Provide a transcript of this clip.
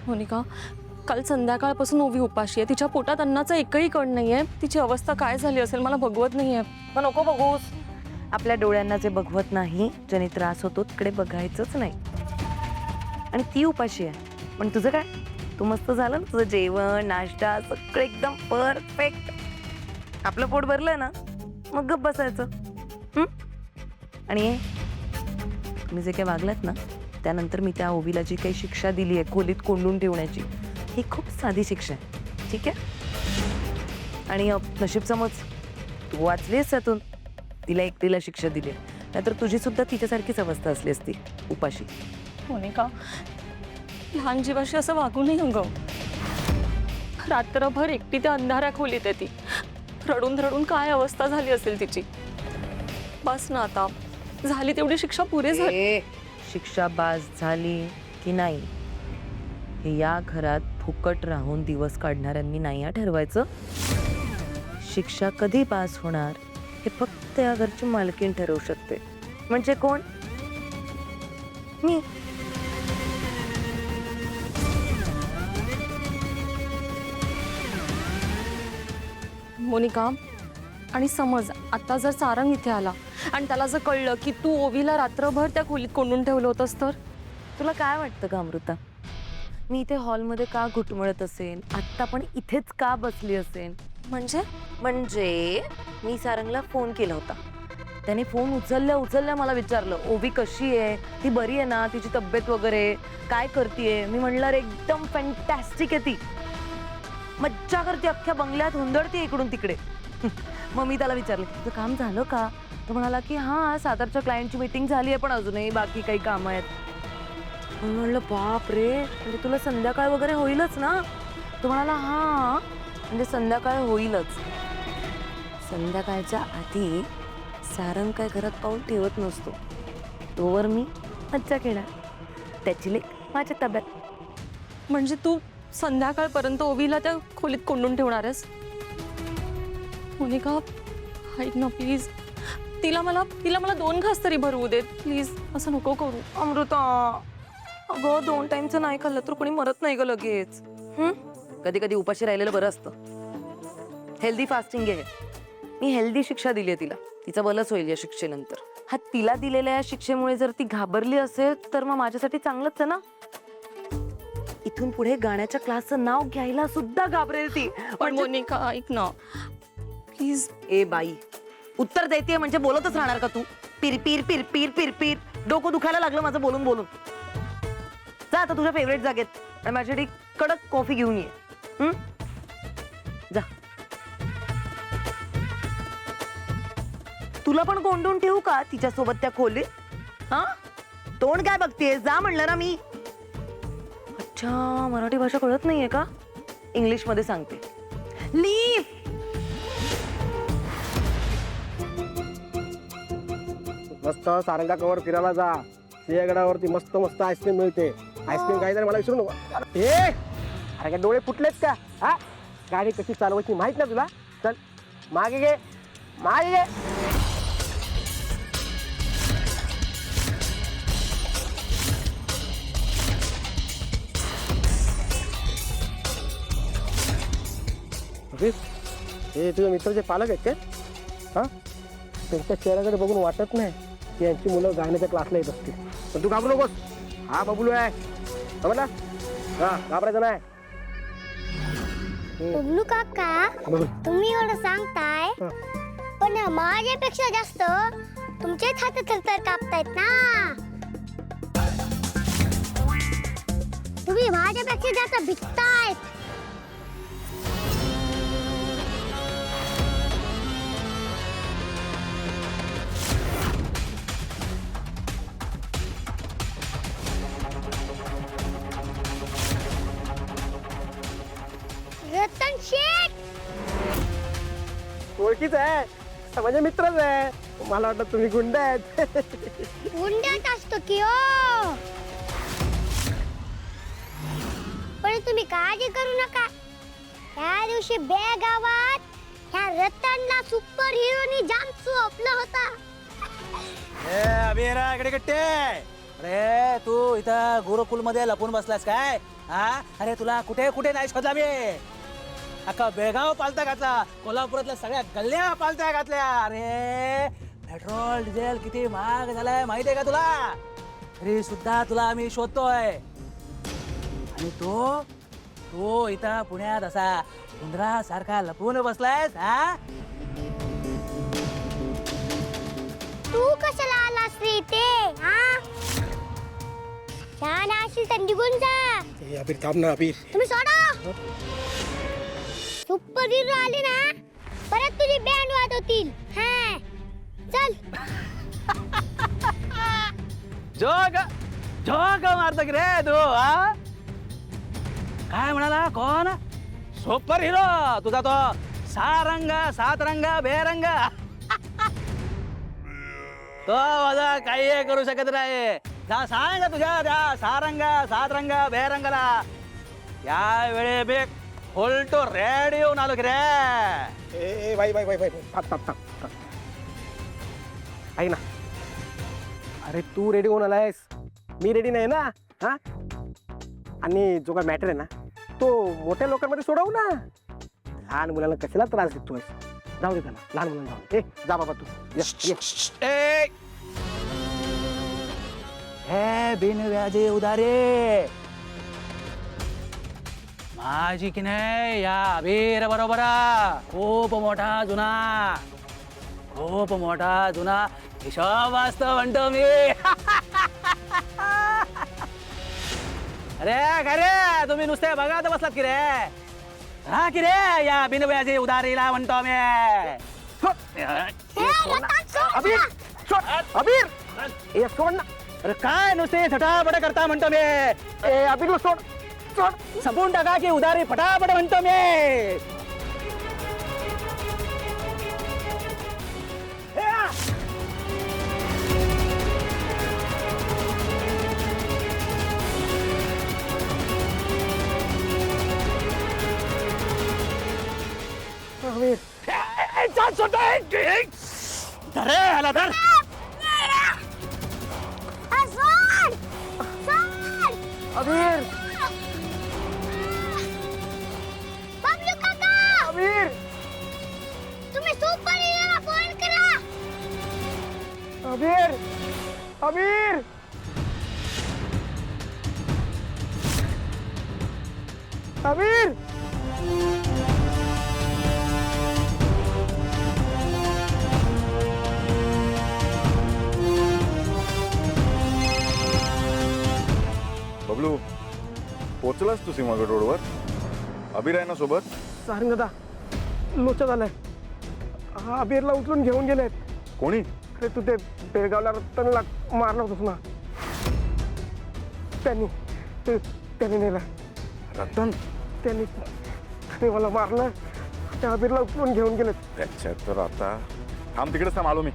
मोनिका, काल संध्याकाळपासून ओवी उपाशी आहे. तिच्या पोटात अन्नाचा एकही कण नाहीये. तिची अवस्था काय झाली असेल मला बघवत नाहीये. मग नको बघूस. आपल्या डोळ्यांना जे बघवत नाही, ज्याने त्रास होतो तिकडे बघायचंच नाही. आणि ती उपाशी आहे. पण तुझं काय? तू मस्त झालं ना, तुझं जेवण नाश्ता सगळं एकदम परफेक्ट. आपलं पोट भरलं ना, मग गप्प बसायचं. आणि तुम्ही जे काही वागलात ना, त्यानंतर मी त्या ओवीला जी काही शिक्षा दिली आहे खोलीत कोंडून ठेवण्याची, ही खूप साधी शिक्षा आहे. ठीक आहे. आणि नशीब समज तू वाचलीस त्यातून, तिला एकटीला शिक्षा दिली, नाहीतर तुझी सुद्धा तिच्यासारखीच अवस्था असली असती, उपाशी. मोनिका, लहान जीवाशी असं वागू नये ग. रात्रभर एकटी त्या अंधाऱ्या खोलीत आहे ती. रडून रडून काय अवस्था झाली असेल तिची. बस ना आता, झाली तेवढी शिक्षा पुरे झाली. शिक्षा बाज झाली की नाही हे या घरात फुकट राहून दिवस काढणाऱ्यांनी नाही ठरवायचं. शिक्षा कधी पास होणार हे फक्त या घरची मालकीण ठरवू शकते. म्हणजे कोण? मी. मोनिका, आणि समज आता जर सारंग इथे आला आणि त्याला जर कळलं की तू ओवीला रात्रभर त्या खोलीत कोंडून ठेवलं होतंस तर? तुला काय वाटतं का अमृता? मी इथे हॉलमध्ये का घुटमळत असेन, आत्ता पण इथेच का बसली असेन? म्हणजे मी सारंगला फोन केला होता. त्याने फोन उचलल्या मला विचारलं, ओवी कशी आहे, ती बरी आहे ना, तिची तब्येत वगैरे काय करतीये? मी म्हणलं एकदम फॅन्टॅस्टिक आहे ती, मज्जा करते, अख्ख्या बंगल्यात हुंदडते इकडून तिकडे. मग मी त्याला विचारलं तुझं काम झालं का? तो म्हणाला की हां, सातारच्या क्लायंटची मीटिंग झाली आहे, पण अजूनही बाकी काही कामं आहेत. मी म्हणलं बाप रे, म्हणजे तुला संध्याकाळ वगैरे होईलच ना? तो म्हणाला हां, म्हणजे संध्याकाळ होईलच. संध्याकाळच्या आधी सारंग काय घरात पाऊल ठेवत नसतो, तोवर मी मज्जा घेणार, त्याची लेक माझ्या ताब्यात. म्हणजे तू संध्याकाळपर्यंत ओवीला त्या खोलीत कोंडून ठेवणार आहेस? मोनिका, ऐक ना प्लीज, तिला मला 2 घास तरी भरवू देत प्लीज. असं नको करू. अमृता अगं, 2 टाइमचं नाही खाल्लं तर कोणी मरत नाही ग लगेच. कधी कधी उपाशी राहिलेलं बरं असतं. हेल्दी फास्टिंग आहे. मी हेल्दी शिक्षा दिली आहे तिला, तिचं बलच होईल या शिक्षेनंतर. हा, तिला दिलेल्या या शिक्षेमुळे जर ती घाबरली असेल तर मग माझ्यासाठी चांगलंच आहे ना. इथून पुढे गाण्याच्या क्लासचं नाव घ्यायला सुद्धा घाबरेल ती. पण मोनिका ऐक ना प्लीज. ए बाई, उत्तर देते म्हणजे बोलतच राहणार का तू? पिरपीर पिरपीर पिरपीर, डोकं दुखायला लागलं माझं बोलून बोलून. जा आता तुझ्या फेवरेट जागेत आणि माझ्यासाठी कडक कॉफी घेऊन ये. जा. तुला पण कोंडून ठेवू का तिच्यासोबत त्या खोलीत? हा, तोंड काय बघतेस? जा म्हणलं ना मी. अच्छा, मराठी भाषा कळत नाहीये का? इंग्लिश मध्ये सांगते, लीव. मस्त सारंगा कवर फिरायला जा. सिंहगडावरती मस्त मस्त आईस्क्रीम मिळते. आईस्क्रीम काही मला विसरू नको. अरे काय डोळे फुटलेत का? हा, गाडी कशी चालवायची माहित ना तुला? चल मागे घे, मागे घे. हे तुझ्या मित्राचे पालक आहेत काय? हा, त्यांच्या चेहऱ्याकडे बघून वाटत नाही की यांची मुलं गाण्याच्या क्लासला येत असतील. पण तू घाबरू नकोस. हा बबलू आहे, समजला? हा, घाबरायचं नाही. बबलू काका, तुम्ही एवढं सांगताय, पण माझ्यापेक्षा जास्त तुमचेच हात तर कापतायत ना. तुम्ही माझ्यापेक्षा जास्त भिकतायत. रतन शेठ, ओळखीच आहे, माझे मित्रच आहे. मला वाटतं तुम्ही गुंड आहेत. गुंड्यात असतो की ओ. पण तुम्ही काळजी करू नका. त्या दिवशी बेगावात ह्या रतनला सुपर हिरोनी जाम झोपला होता. अभिरा इकडे कट्टे. अरे तू इथं गुरुकुल मध्ये लपून बसलास काय? हा अरे तुला कुठे कुठे नाही शोधला मी अख्खा बेळगाव पालता घातला कोल्हापुरातल्या सगळ्या गल्ल्या पालत्या घातल्या अरे पेट्रोल डिझेल किती महाग झालाय माहितीये का तुला तरी सुद्धा तुला आम्ही शोधतोय आणि तो इथं पुण्यात असा उंदरा सारखा लपून बसलायस हा तू कशाला आलास रे इथे हा छान असेल तर निघून जा ए, अबीर थांब ना अबीर. तुम्ही सोडा सुपर हिरो आले ना परत तुझी बँड वाजवतील हा चल जोक मारतो की रे तू हा काय म्हणाला कोण सुपर हिरो तुझा तो सारंग सातरंग बेरंग तो माझा काही करू शकत नाही जा सांग तुझ्या त्या सारंग सातरंग बेरंगला या वेळे बे उलटो रेडी येऊन आलो की रे ए बाई बाई बाई बाई थांब थांब थांब थांब. ऐक ना अरे तू रेडी होऊन आलायस मी रेडी नाही ना हा आणि जो काय मॅटर आहे ना तो मोठ्या लोकांमध्ये सोडवू ना लहान मुलांना कशाला त्रास देतोय जाऊ दे त्याला लहान मुलांना जाऊ दे. जा बाबा तू ये, ये. हे बिनव्याजी उदारे माझी की नाही या अबीर बरोबर खूप मोठा जुना हिशोब असतो म्हणतो मी अरे खरे तुम्ही नुसते बघा तर बसलात की रे हा की रे या बिनव्याजी उदारीला म्हणतो मी अबीर सोड अबीर ए सोड ना अरे काय नुसते झटापट करता म्हणतो मी ए अबीर सोड सोड संपून टाका की उदारी फटाफट म्हणतो मी अबीर धर ह्याला धर सोड सोड अबीर बबलू काका अबीर तुम्ही सुपर हिरोला फोन करा अबीर अबीर अबीर बबलू पोचलास तू सिंहगड रोडवर अबीर आहे ना सोबत सारंग दादा लोचा झालाय हा अबीरला उचलून घेऊन गेलेत कोणी अरे तू ते बेळगावला रत्तनला मारला होतास ना त्यांनी नेला रतन त्यांनी मला मारलं त्या अबीरला उचलून घेऊन गेलेत त्याच्यात तर आता थांब तिकडेच थांब आलो मी